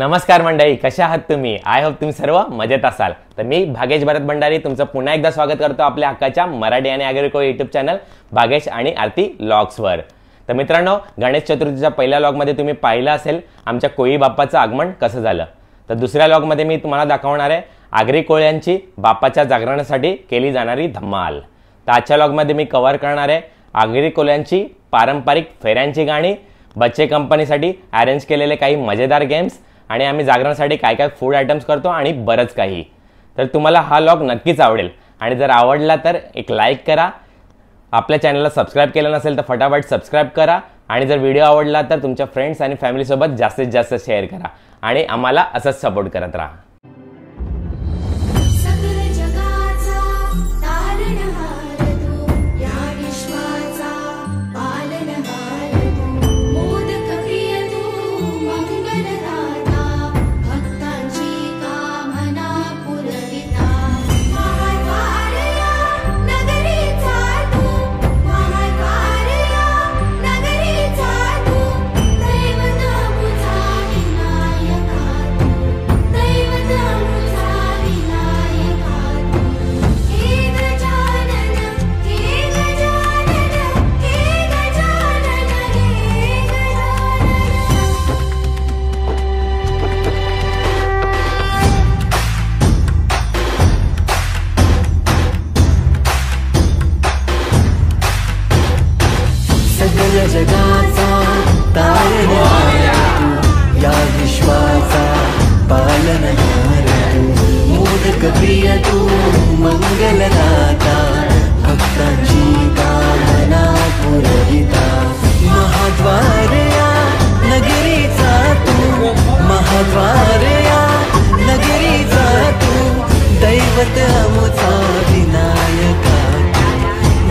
नमस्कार मंडळी, कशा आहात तुम्ही? आय होप तुम्ही सर्व मजेत असाल. तर मी भागेश भरत भंडारी तुमचं पुन्हा एकदा स्वागत करतो आपल्या हक्काच्या मराठी आणि ॲग्रिकल्चर यूट्यूब चॅनल भागेश आणि आरती व्लॉग्सवर. तर मित्रांनो, गणेश चतुर्थीच्या पहिल्या व्लॉगमध्ये तुम्ही पाहिलं असेल आमच्या कोळी बाप्पाचं आगमन कसं झालं. तर दुसऱ्या व्लॉगमध्ये मी तुम्हाला दाखवणार आहे आगरी कोळ्यांची बाप्पाच्या जागरणासाठी केली जाणारी धमाल. तर आजच्या व्लॉगमध्ये मी कव्हर करणार आहे आगरी कोळ्यांची पारंपरिक फेऱ्यांची गाणी, बच्चे कंपनीसाठी अरेंज केलेले काही मजेदार गेम्स आणि आम्ही जागरणासाठी काय काय फूड आयटम्स करतो आणि बरंच काही. तर तुम्हाला हा व्लॉग नक्कीच आवडेल आणि जर आवडला तर एक लाईक करा. आपल्या चॅनलला सबस्क्राईब केलं नसेल तर फटाफट सबस्क्राईब करा आणि जर व्हिडिओ आवडला तर तुमच्या फ्रेंड्स आणि फॅमिलीसोबत जास्तीत जास्त शेअर करा आणि आम्हाला असंच सपोर्ट करत राहा. जगाचा तारणहार तू, या विश्वाचा पालनहार तू, मोदक प्रिय तू, मंगलदाता, भक्तांची कामना पुरविता. महाद्वार या नगरीचा तू, महाद्वार या नगरीचा तू, दैवत अमुचा विनायका तू,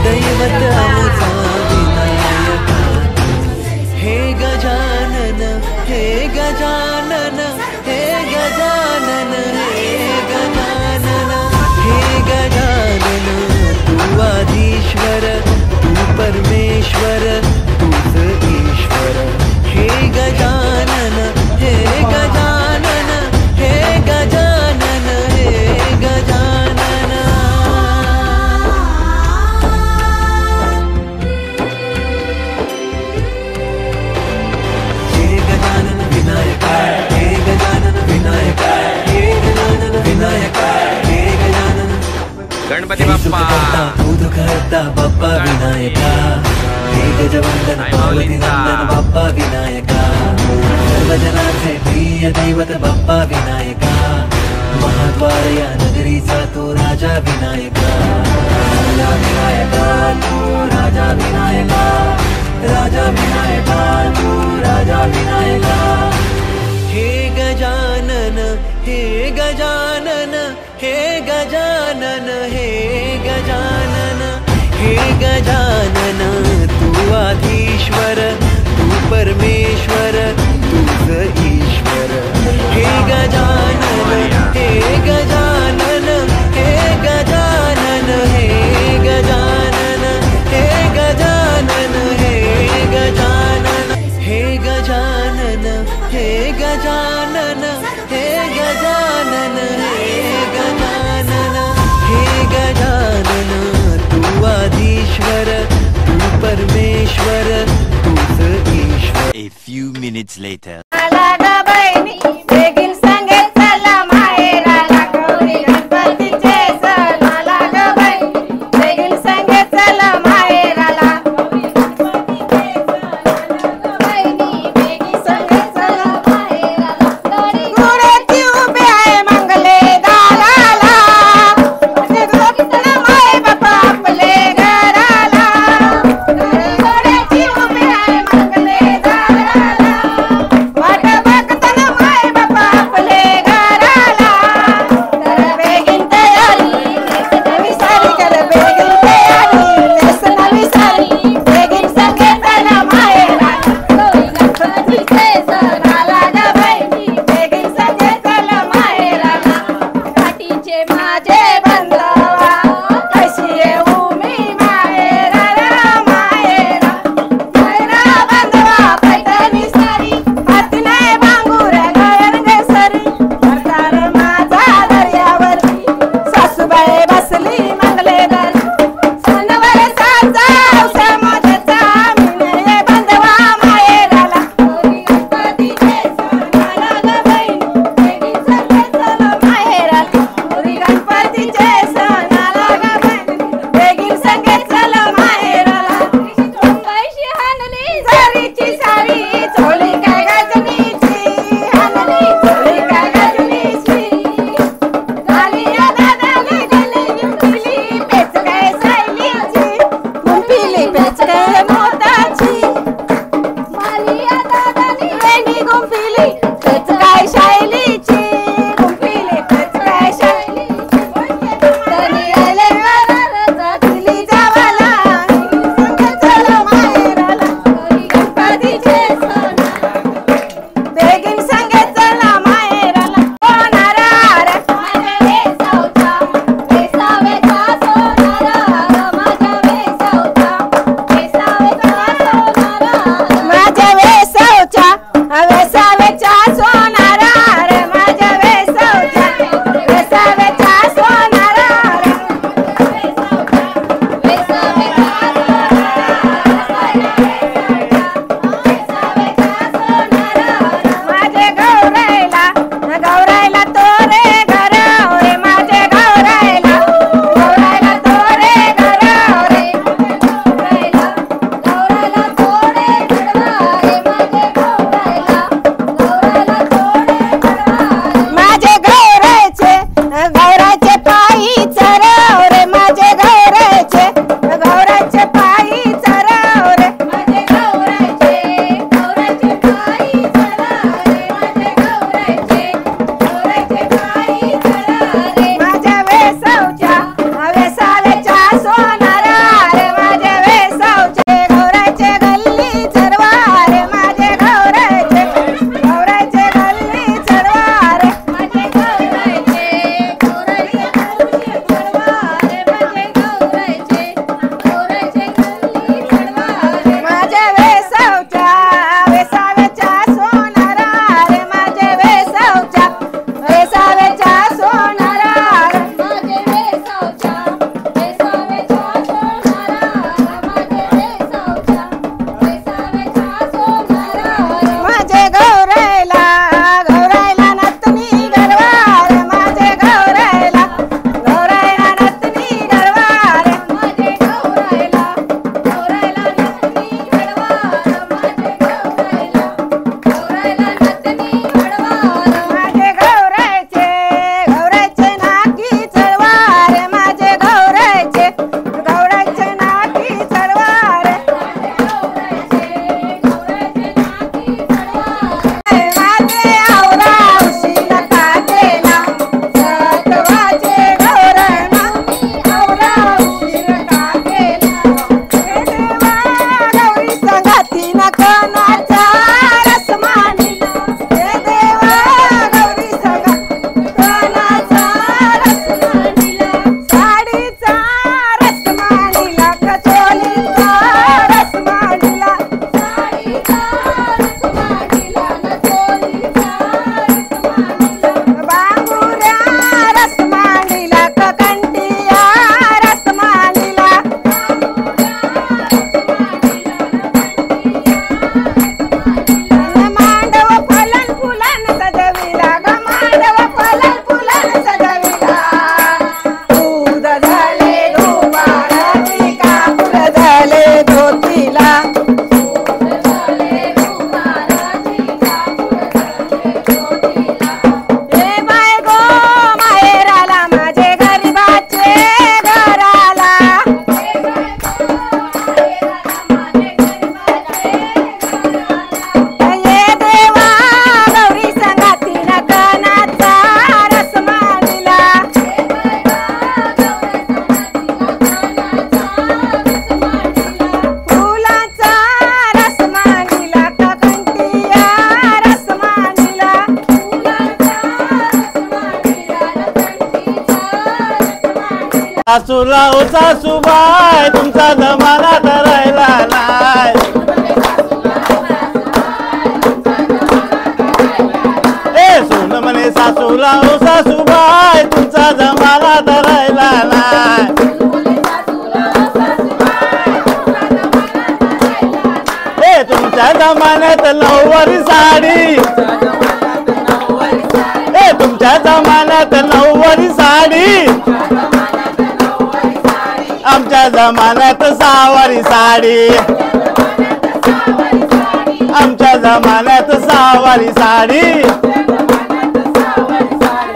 दैवत अमुचा हे गजानन, हे गजानन, हे गजानन, हे गजानन, हे गजानन, तू आधीश्वर, तू परमेश्वर, तूच ईश्वर. हे गजानन, हे गजानन, हे गजानन, हे गजानन. गणपती बाप्पा दूध करता बाप्पा विनायका, हे गजवंदन पार्वती नंदन बाप्पा विनायका, सर्वजनांचे प्रिय दैवत बाप्पा विनायका, महाद्वार या नगरीचा तो राजा विनायका. राजा विनायका तू, राजा विनायका, राजा विनायका तू, राजा विनायका. हे गजानन, हे गजानन, हे गजानन, हे गजानन, हे गजानन, तू आधीश्वर, तू परमेश्वर, तूच ईश्वर. हे गजानन, हे गजानन, हे गजानन, हे गजानन, हे गजानन, हे गजानन, हे गजानन, हे गजानन, हे गजानन, हे गजानन, हे गजानन, तू आधीश्वर, तू परमेश्वर, तूच ईश्वर. A few minutes later. वाट बघताना माय सासूला ओ सासूबाई तुमचा जमाना तर राहिला नाही. ए सोन म्हणे सासूला ओ सासूबाई तुमचा जमाना तर राहिला नाही. ए तुमच्या जमान्यात नऊवारी साडी. ए तुमच्या जमान्यात नऊवारी साडी. आमच्या जमान्यात सहावारी साडी. आमच्या जमान्यात सहावारी साडी.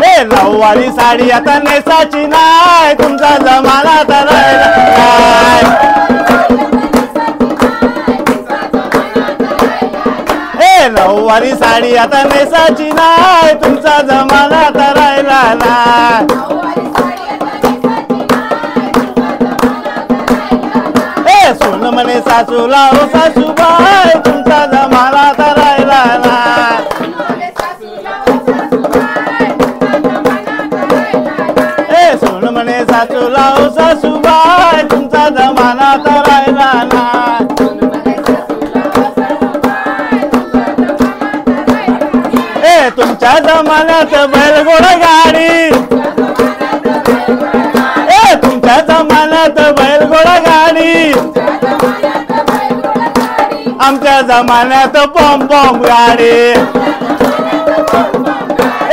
ए नऊवारी साडी आता नेसाची नाही. तुमचा जमाना तर राहिला नाही. ए नऊवारी साडी आता नेसाची नाही. तुमचा जमाना तर राहिला नाही. सोन म्हणे सासूला ओ सासूबाई तुमचा जमाना तर राहिला नाही. ए सोन म्हणे सासूला ओ सासूबाई तुमचा जमाना तर राहिला नाही. ए तुमच्या जमान्यात बैलघोडा गाडी. ए तुमच्या जमान्यात बैलघोडा गाडी. आमच्या जमान्यात पॉम पॉम गाडी.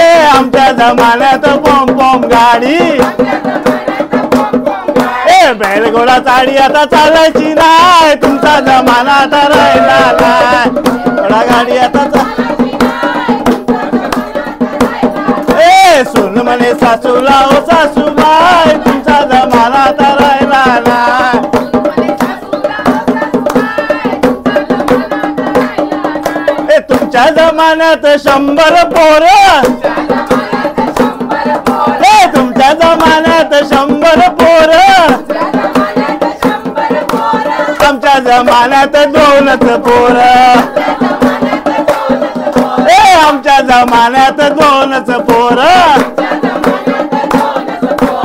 ए आमच्या जमान्यात पॉम पॉम गाडी. ए बैलघोडा साडी आता चालायची नाही. तुमचा जमाना तर राहिला नाही. घोडा गाडी आता ए सोन म्हणे सासूला ओ सासूबाई तुमचा जमाना तर राहिला नाही. ए तुमच्या जमान्यात 100 पोर. ए तुमच्या जमान्यात 100 पोर. आमच्या जमान्यात 2च पोर. ए आमच्या जमान्यात 2च पोर.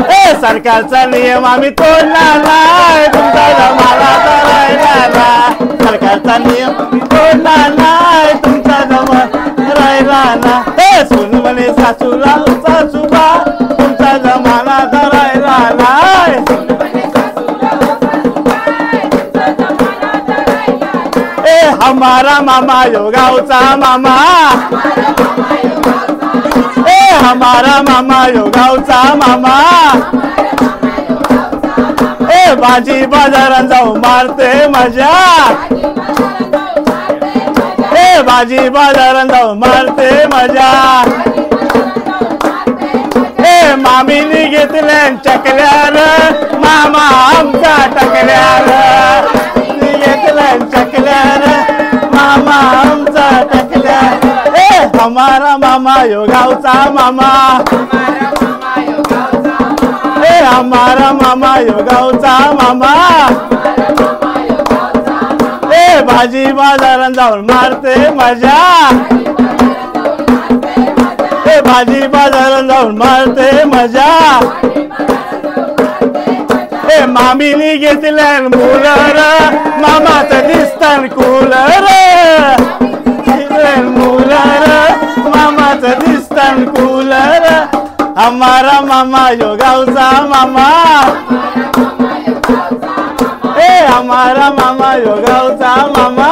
ए सरकारचा नियम आम्ही तोडणार नाही. तुमचा जमाना तर राहिला नाही. सरकारचा नियम तोडणार नाही. तुमचा जमाना राहिला नाही. ए सोन म्हणे सासूला सासूबा तुमचा जमाना तर राहिला नाही. ए हमारा मामा यो गावचा मामा. ए हमारा मामा यो गावचा मामा. ए भाजी बाजारात जाऊ मारते मजा. ए भाजी बाजारात जाऊ मारते मजा. ए मामीनी घेतल्या चकल्यार मामा आमचा टकल्यार. घेतल्या चकल्यार मामा आमचा टकल्यार. ए हमारा मामा यो गावचा मामा. ए हमारा मामा यो गावचा मामा. ए भाजी बाजारात जाऊन मारते मजा. ए भाजी बाजारात जाऊन मारते मजा. ए मामीनी घेतल्यान मुलर मामाचं दिसतं कूलर. मुलर मामाचं दिसतं कूलर. हमारा मामा यो गावचा मामा. ए हमारा मामा यो गावचा मामा.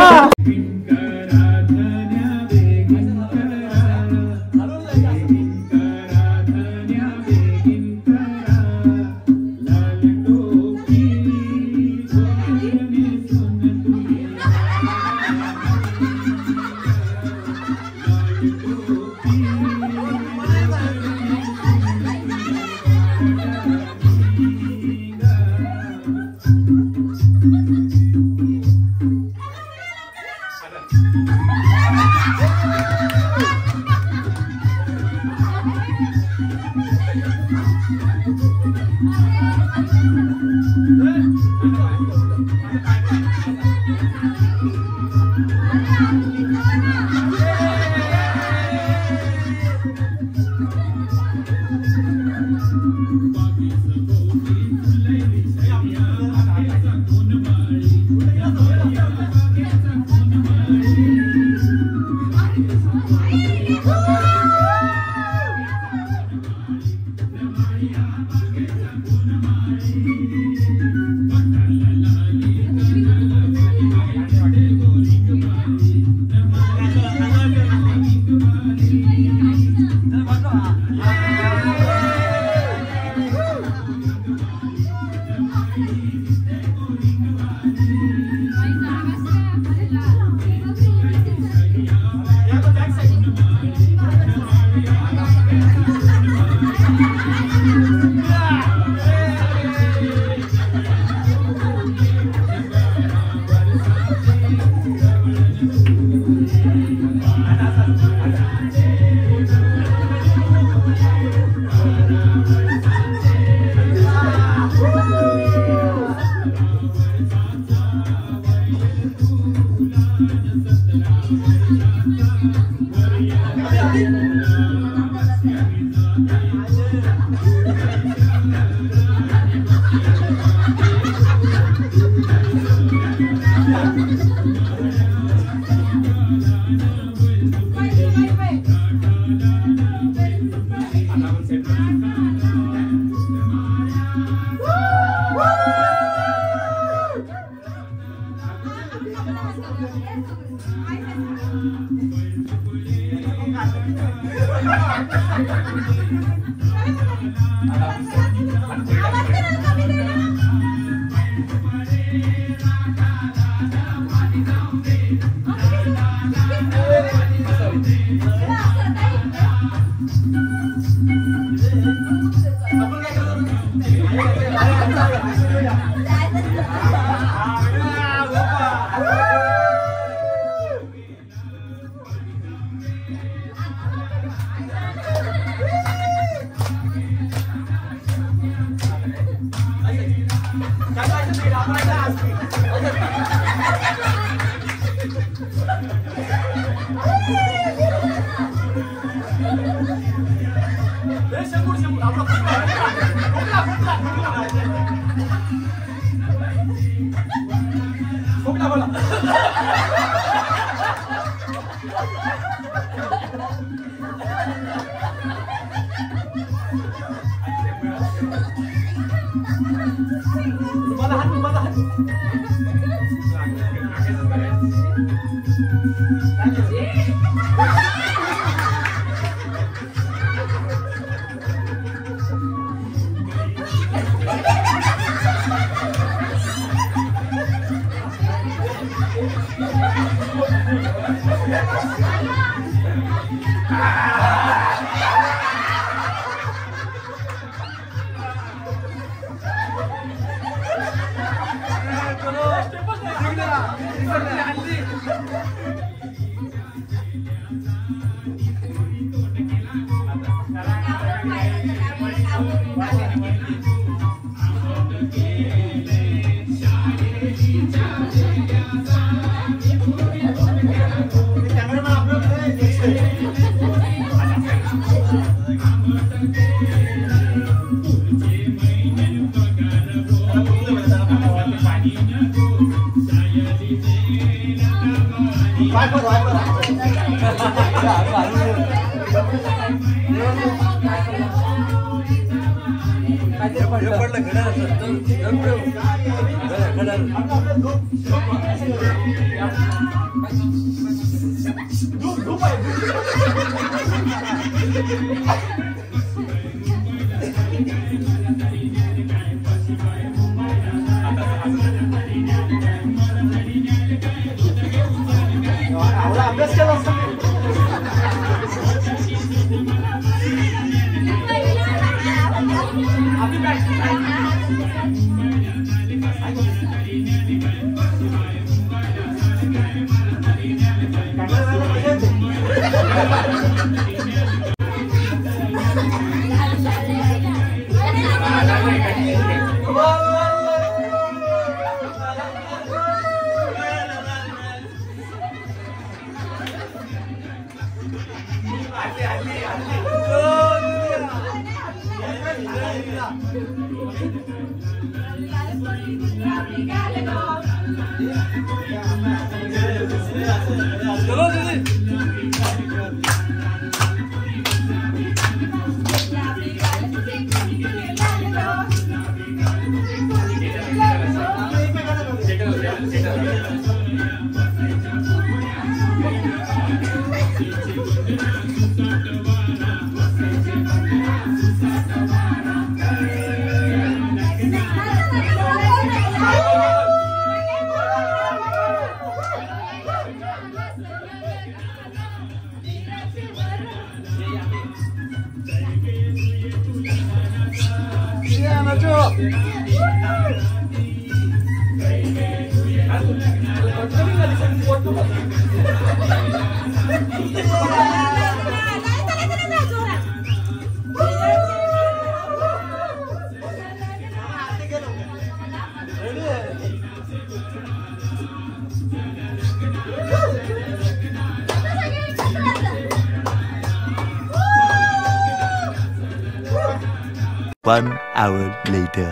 1 hour later.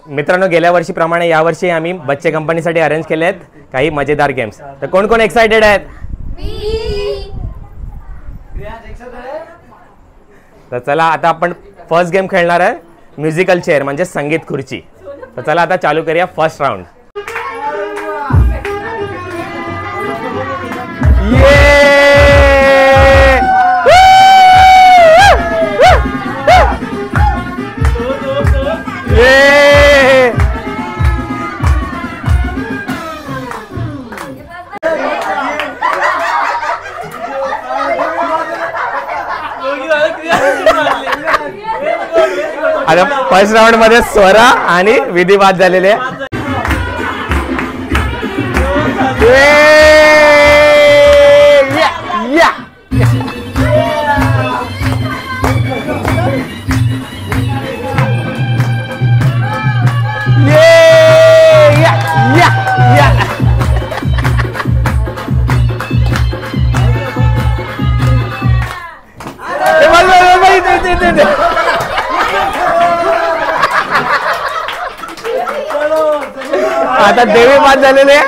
मित्रांनो, गेल्या वर्षीप्रमाणे यावर्षी आम्ही बच्चे कंपनीसाठी अरेंज केले आहेत काही मजेदार गेम्स. तर कोण कोण एक्साइटेड आहेत? तर चला आता आपण फर्स्ट गेम खेळणार आहे, म्युझिकल चेअर म्हणजे संगीत खुर्ची. तर चला आता चालू करूया फर्स्ट राऊंड. ये आता फर्स्ट राऊंड मध्ये स्वरा आणि विधी बाद झालेले. आता देवी बाद झालेले.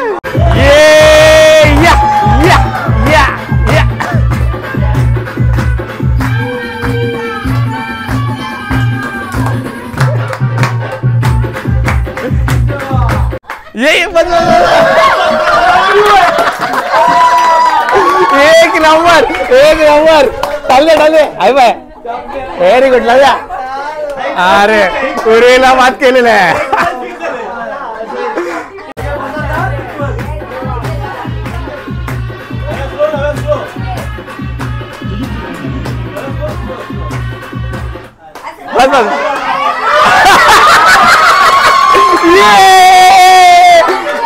एक नंबर चालले आहे बाय. Very good Lavya. अरे उर्वीला बात केलेलं आहे. बस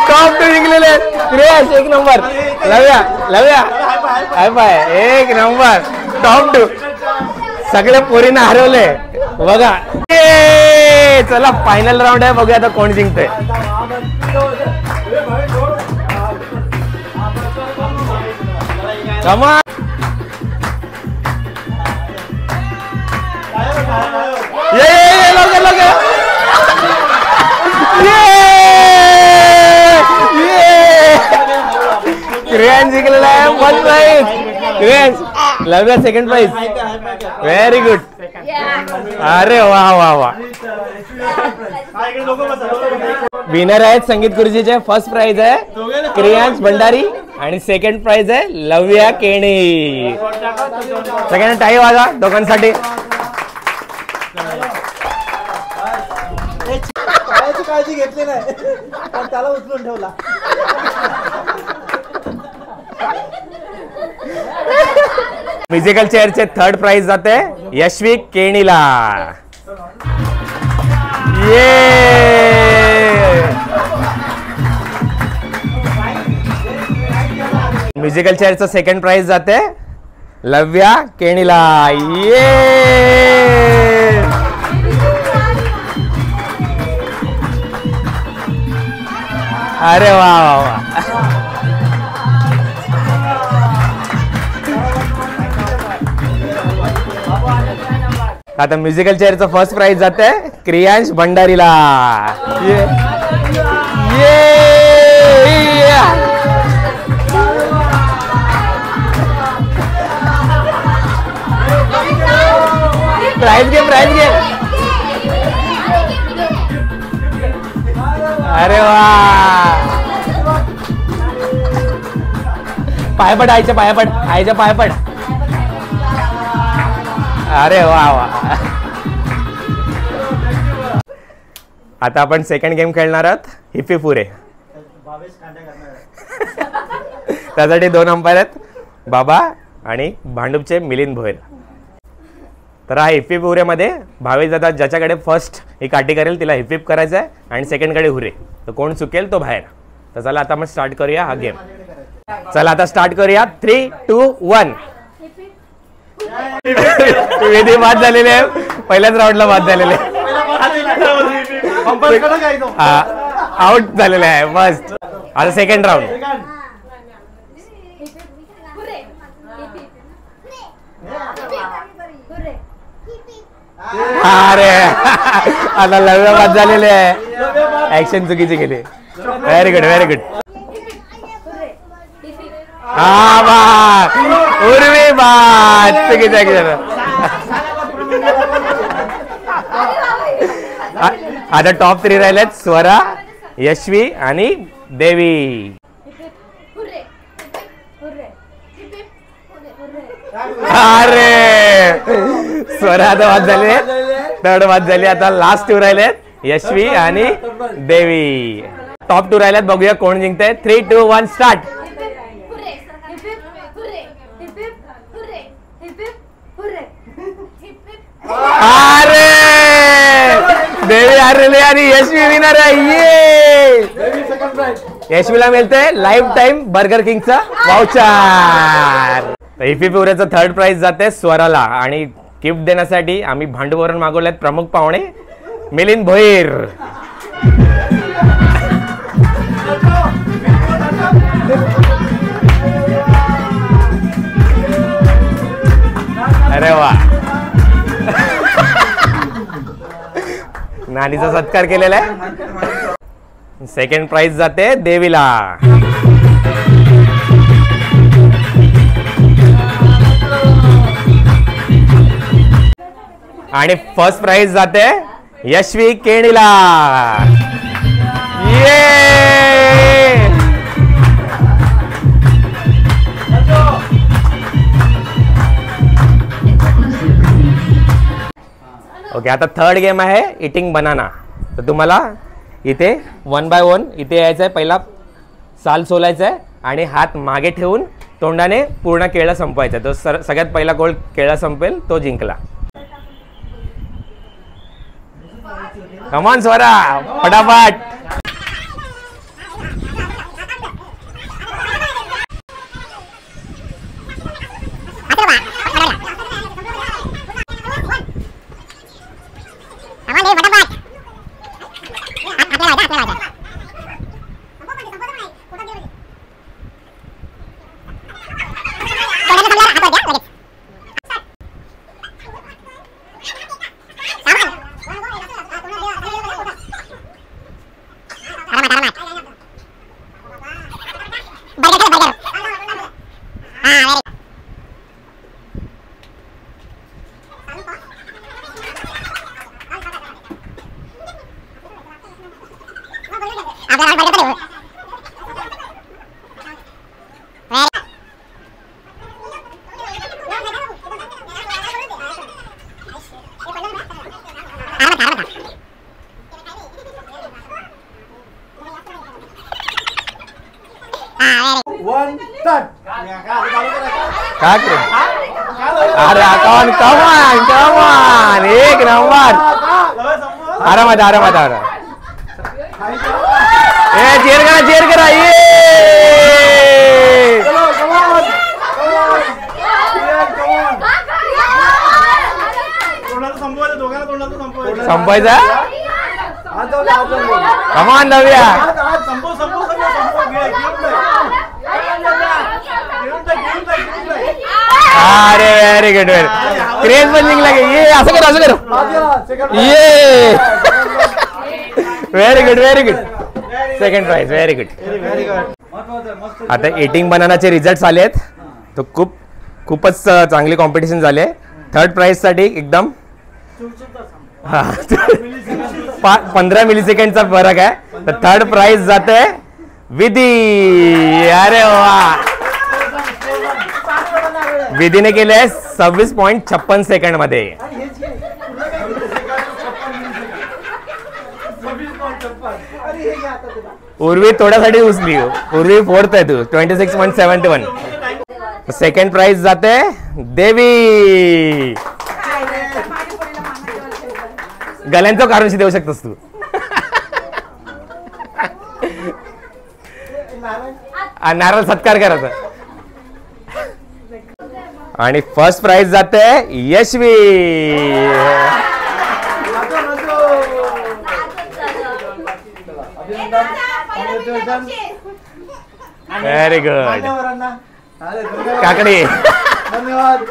टॉप टू जिंकलेले. क्रियाश एक नंबर. Lavya hi bye. एक नंबर टॉप टू. सगळे पोरींना हरवले बघा. चला फायनल राऊंड आहे. बघूया आता कोण जिंकतोय. कमा क्रियान जिंकलेला आहे. First prize Kriyan. Lavya second prize. Very good. अरे वा वा वा. विनर आहेत संगीत गुरुजीचे. फर्स्ट प्राइज आहे क्रियांश भंडारी आणि सेकंड प्राइज आहे लव्या केणी. सगळ्यांना टाळी वाजवा दोघांसाठी. काळजी घेतली नाही पण त्याला उचलून ठेवला. म्युझिकल चेअरचे थर्ड प्राइज जाते यशवी केणीला. म्युझिकल चेअरचं सेकंड प्राइज जाते लव्या केणीला. अरे वा वा वा. आता म्युझिकल चेअरचं फर्स्ट प्राइज जाते क्रियांश भंडारीला. प्राइज घे. अरे वा. पायपट आईच्या पायपट. अरे वा वा. आता आपण सेकंड गेम खेळणार आहोत हिप्पी पुरे. त्यासाठी दोन अंपायर आहेत बाबा आणि भांडूपचे मिलिंद भोयर. तर हा हिप्पी पुरेमध्ये भावेश दादा ज्याच्याकडे फर्स्ट ही काठी करेल तिला हिप्पीप करायचं आहे आणि सेकंडकडे हुरे. तर कोण चुकेल तो बाहेर. तर चला आता आपण स्टार्ट करूया हा गेम. चला आता स्टार्ट करूया. 3, 2, 1. विधी बाद झालेले आहे. पहिल्याच राऊंडला बाद झालेले. आउट झालेले आहे. मस्त. आता सेकंड राऊंड. अरे आता लव्या बाद झालेले आहे. ऍक्शन चुकीची केली. Very good. हा बा उर्वी बाद चुकीचं. आता टॉप 3 राहिलेत स्वरा, यशवी आणि देवी. अरे स्वरा आता बाद झाले. थर्ड बाद झाली. आता लास्ट 2 राहिलेत यशवी आणि देवी. टॉप 2 राहिल्यात. बघूया कोण जिंकतंय. 3, 2, 1 स्टार्ट. अरे अरे आणि यशवी विनर आहे ये. Second prize. यशवीला मिळते लाईफ टाइम बर्गर किंगचा वाउचर. इफी पिवऱ्याचं थर्ड प्राइज जाते स्वराला आणि गिफ्ट देण्यासाठी आम्ही भांडूवरून मागवलेत प्रमुख पाहुणे मिलिंद भोईर. अरे वा. नानीचा सत्कार केलेला आहे. सेकंड प्राइज जाते देवीला. आणि फर्स्ट प्राइज जाते यशवी केणीला. ये. ओके, आता थर्ड गेम आहे इटिंग बनाना. तर तुम्हाला इथे 1 बाय 1 इथे यायचं आहे. पहिला साल सोलायचा आहे आणि हात मागे ठेवून तोंडाने पूर्ण केळं संपवायचं. तो सगळ्यात पहिला गोल केळं संपेल तो जिंकला. कमॉन स्वरा फटाफट. अरे कमान कमान कमान एक नंबर. आरामात आरामात आराम. चेअर करा चेअर करा. ये संपायचा. कमान नव्या. अरे व्हेरी गुड व्हेरी क्रेज पण जिंकला. ये असं कर असं कर. ये very good very good. Second prize very good. आता एटिंग बनानाचे रिझल्ट आले आहेत. तो खूपच चांगली कॉम्पिटिशन झाले. थर्ड प्राइज साठी एकदम 15 मिलीसेकंडचा फरक आहे. तर थर्ड प्राइज जाते विधी. अरे वा. विधीने केले 26.56 सेकंड मध्ये. उर्वी थोड्यासाठी उचली. उर्वी फोर्थ आहे तू 26.71. सेकंड प्राइज जाते देवी. गल्यांचं कारण देऊ शकतोस तू. नारळ सत्कार करायचा. आणि फर्स्ट प्राइज जाते यशवी. व्हेरी गुड काकडी. धन्यवाद.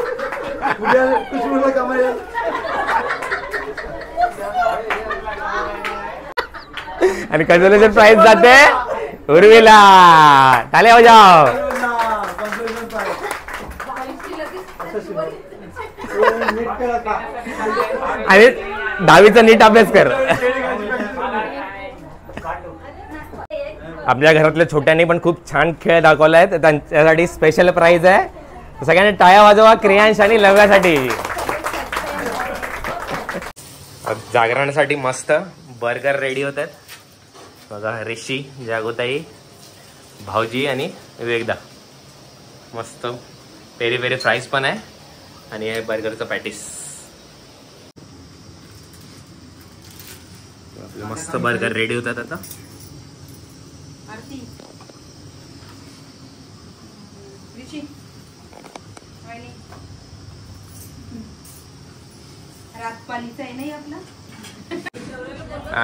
आणि कन्सोलेशन प्राइज जाते उर्वीला. टाळ्या वाजव. आणि 10वीचा नीट अभ्यास कर. आपल्या घरातल्या छोट्यांनी पण खूप छान खेळ दाखवला आहे. त्यांच्यासाठी स्पेशल प्राइज आहे. सगळ्यांनी टाळ्या वाजवा क्रियांश आणि लव्यासाठी. जागरणासाठी मस्त बर्गर रेडी होत आहेत बघा. ऋषी, जागोताई, भाऊजी आणि विवेकदा. मस्त पेरी पेरी फ्राईज पण आहे आणि हे बर्गरचं पॅटीस. मस्त बर्गर रेडी होतात आता.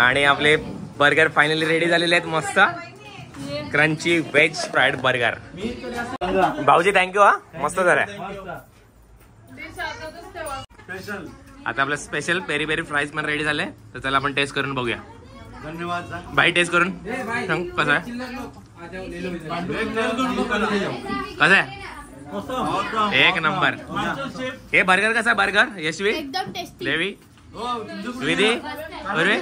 आणि आपले बर्गर फायनली रेडी झालेले आहेत. मस्त क्रंची व्हेज फ्राईड बर्गर. भाऊजी थँक्यू. हा मस्त झालाय. आता आपलं स्पेशल पेरी पेरी फ्राईज पण रेडी झाले. तर चला आपण टेस्ट करून बघूया. धन्यवाद. भाई टेस्ट करून सांग कसं आहे. कसं आहे. एक नंबर. हे बर्गर कसा आहे. बर्गर यशवी एकदम टेस्टी. देवी विधी बरोबर.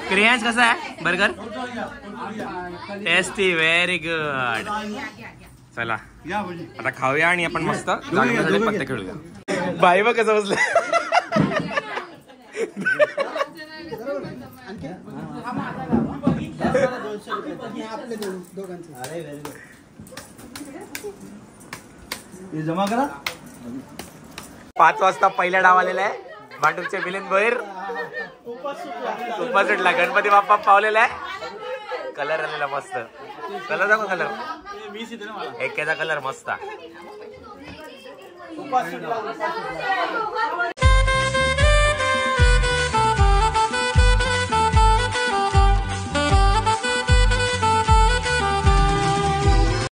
क्रियांश कसा आहे बर्गर. Tasty very good. चला आता खाऊया आणि आपण मस्त पत्ते खेळूया. बाई बघ कसं बसलं. जमा करा. 5 वाजता पहिला डाव आलेला आहे. भांडूपचे मिलिंद भोईर उपा सुटला. गणपती बाप्पा पावलेला आहे. कलर आलेला मस्त. कलर दाखव. कलर एकेचा कलर मस्त.